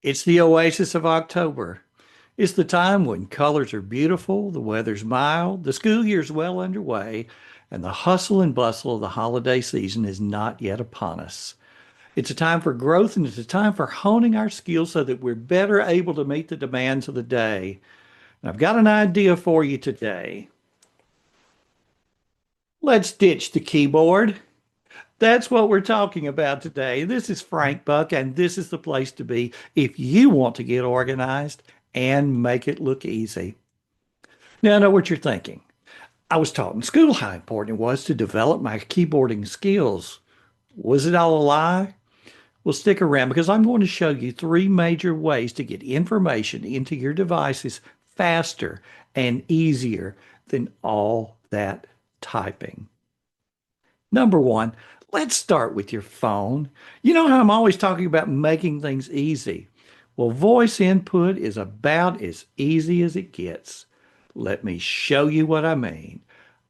It's the oasis of October. It's the time when colors are beautiful, the weather's mild, the school year's well underway, and the hustle and bustle of the holiday season is not yet upon us. It's a time for growth and it's a time for honing our skills so that we're better able to meet the demands of the day. And I've got an idea for you today. Let's ditch the keyboard. That's what we're talking about today. This is Frank Buck, and this is the place to be if you want to get organized and make it look easy. Now, I know what you're thinking. I was taught in school how important it was to develop my keyboarding skills. Was it all a lie? Well, stick around because I'm going to show you three major ways to get information into your devices faster and easier than all that typing. Number one, let's start with your phone. You know how I'm always talking about making things easy. Well, voice input is about as easy as it gets. Let me show you what I mean.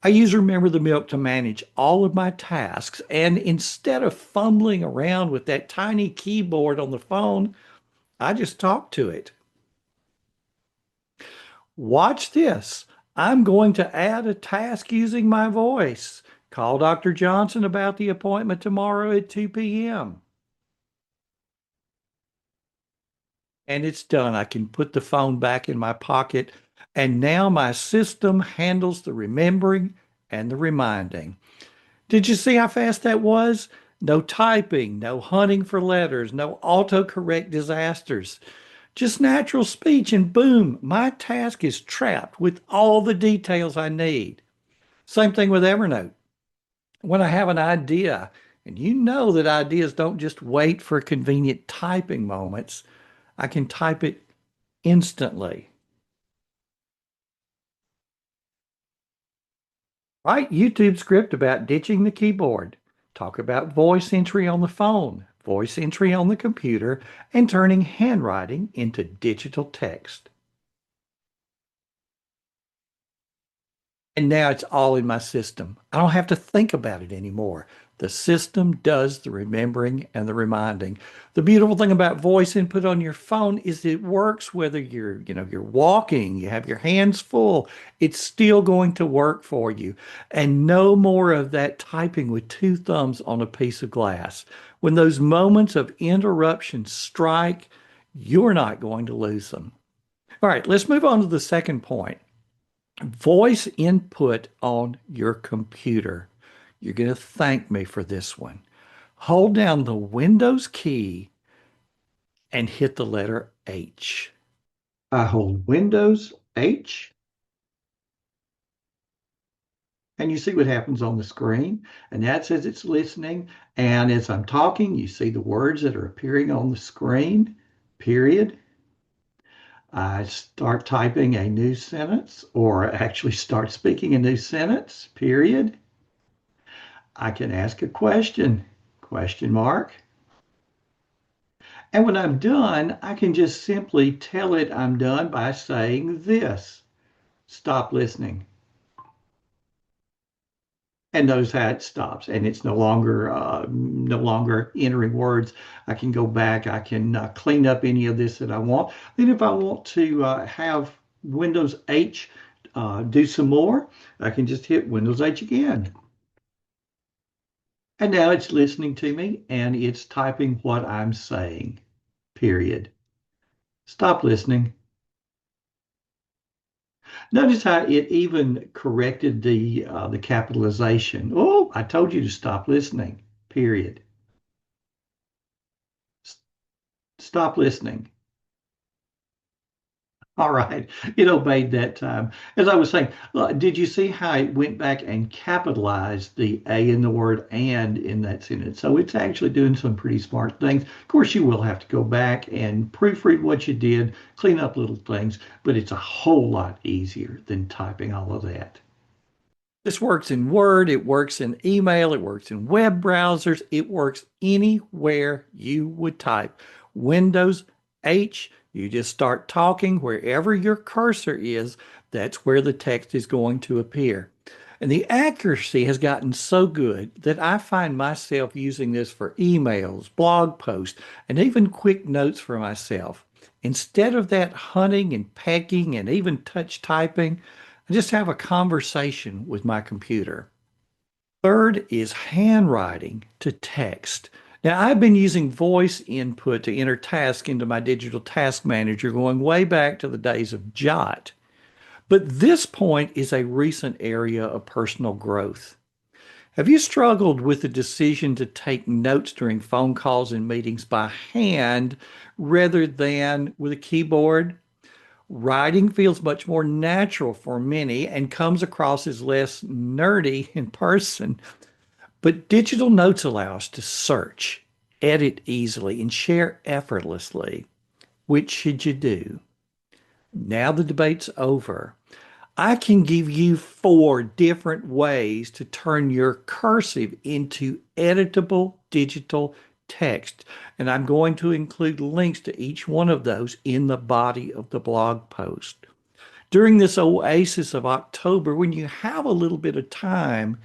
I use Remember the Milk to manage all of my tasks, and instead of fumbling around with that tiny keyboard on the phone, I just talk to it. Watch this. I'm going to add a task using my voice. Call Dr. Johnson about the appointment tomorrow at 2 p.m. And it's done. I can put the phone back in my pocket, and now my system handles the remembering and the reminding. Did you see how fast that was? No typing, no hunting for letters, no autocorrect disasters. Just natural speech, and boom, my task is trapped with all the details I need. Same thing with Evernote. When I have an idea, and you know that ideas don't just wait for convenient typing moments, I can type it instantly. Write YouTube script about ditching the keyboard. Talk about voice entry on the phone, voice entry on the computer, and turning handwriting into digital text. And now it's all in my system. I don't have to think about it anymore. The system does the remembering and the reminding. The beautiful thing about voice input on your phone is it works whether you're walking, you have your hands full, it's still going to work for you. And no more of that typing with two thumbs on a piece of glass. When those moments of interruption strike, you're not going to lose them. All right, let's move on to the second point. Voice input on your computer. You're going to thank me for this one. Hold down the Windows key and hit the letter H. I hold Windows H, and you see what happens on the screen. And that says it's listening. And as I'm talking, you see the words that are appearing on the screen, period. I start typing a new sentence, or actually start speaking a new sentence, period. I can ask a question, question mark. And when I'm done, I can just simply tell it I'm done by saying this, stop listening. And notice how it stops, and it's no longer entering words. I can go back. I can clean up any of this that I want. Then, if I want to have Windows H do some more, I can just hit Windows H again. And now it's listening to me and it's typing what I'm saying, period. Stop listening. Notice how it even corrected the capitalization. Oh, I told you to stop listening, period. S- Stop listening. All right, it obeyed that time. As I was saying, did you see how it went back and capitalized the A in the word and in that sentence? So it's actually doing some pretty smart things. Of course, you will have to go back and proofread what you did, clean up little things, but it's a whole lot easier than typing all of that. This works in Word, it works in email, it works in web browsers, it works anywhere you would type. Windows H, you just start talking wherever your cursor is, that's where the text is going to appear. And the accuracy has gotten so good that I find myself using this for emails, blog posts, and even quick notes for myself. Instead of that hunting and pecking and even touch typing, I just have a conversation with my computer. Third is handwriting to text. Now, I've been using voice input to enter tasks into my digital task manager going way back to the days of Jot. But this point is a recent area of personal growth. Have you struggled with the decision to take notes during phone calls and meetings by hand rather than with a keyboard? Writing feels much more natural for many and comes across as less nerdy in person. But digital notes allow us to search, edit easily, and share effortlessly. Which should you do? Now the debate's over. I can give you four different ways to turn your cursive into editable digital text. And I'm going to include links to each one of those in the body of the blog post. During this oasis of October, when you have a little bit of time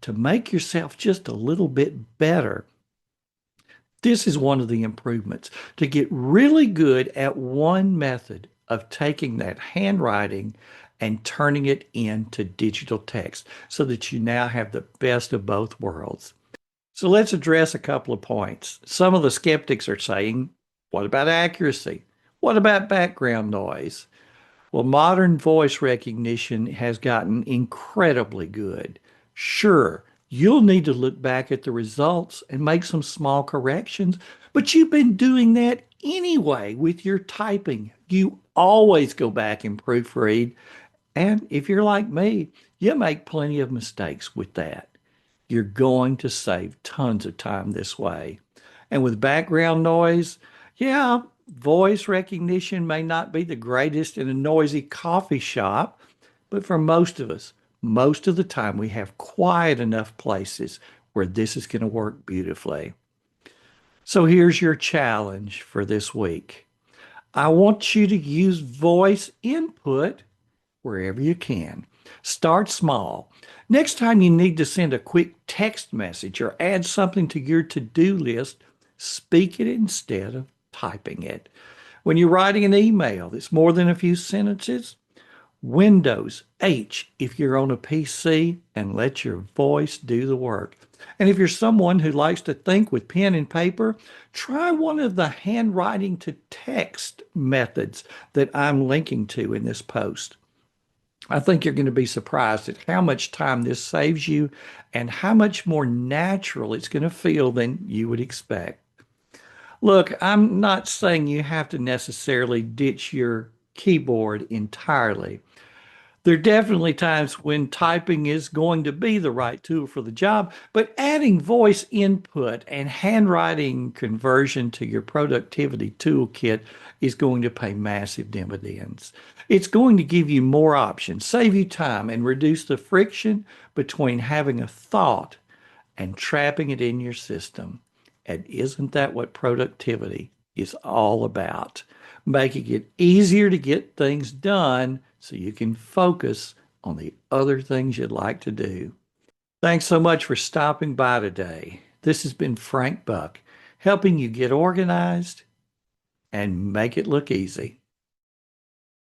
to make yourself just a little bit better, this is one of the improvements to get really good at one method of taking that handwriting and turning it into digital text so that you now have the best of both worlds. So let's address a couple of points. Some of the skeptics are saying, what about accuracy? What about background noise? Well, modern voice recognition has gotten incredibly good. Sure, you'll need to look back at the results and make some small corrections, but you've been doing that anyway with your typing. You always go back and proofread. And if you're like me, you make plenty of mistakes with that. You're going to save tons of time this way. And with background noise, yeah, voice recognition may not be the greatest in a noisy coffee shop, but for most of us, most of the time we have quiet enough places where this is going to work beautifully. So here's your challenge for this week. I want you to use voice input wherever you can. Start small. Next time you need to send a quick text message or add something to your to-do list, speak it instead of typing it. When you're writing an email that's more than a few sentences, Windows H if you're on a PC and let your voice do the work. And if you're someone who likes to think with pen and paper, try one of the handwriting to text methods that I'm linking to in this post. I think you're going to be surprised at how much time this saves you and how much more natural it's going to feel than you would expect. Look, I'm not saying you have to necessarily ditch your keyboard entirely. There are definitely times when typing is going to be the right tool for the job, but adding voice input and handwriting conversion to your productivity toolkit is going to pay massive dividends. It's going to give you more options, save you time, and reduce the friction between having a thought and trapping it in your system. And isn't that what productivity is all about? Making it easier to get things done so you can focus on the other things you'd like to do. Thanks so much for stopping by today. This has been Frank Buck, helping you get organized and make it look easy.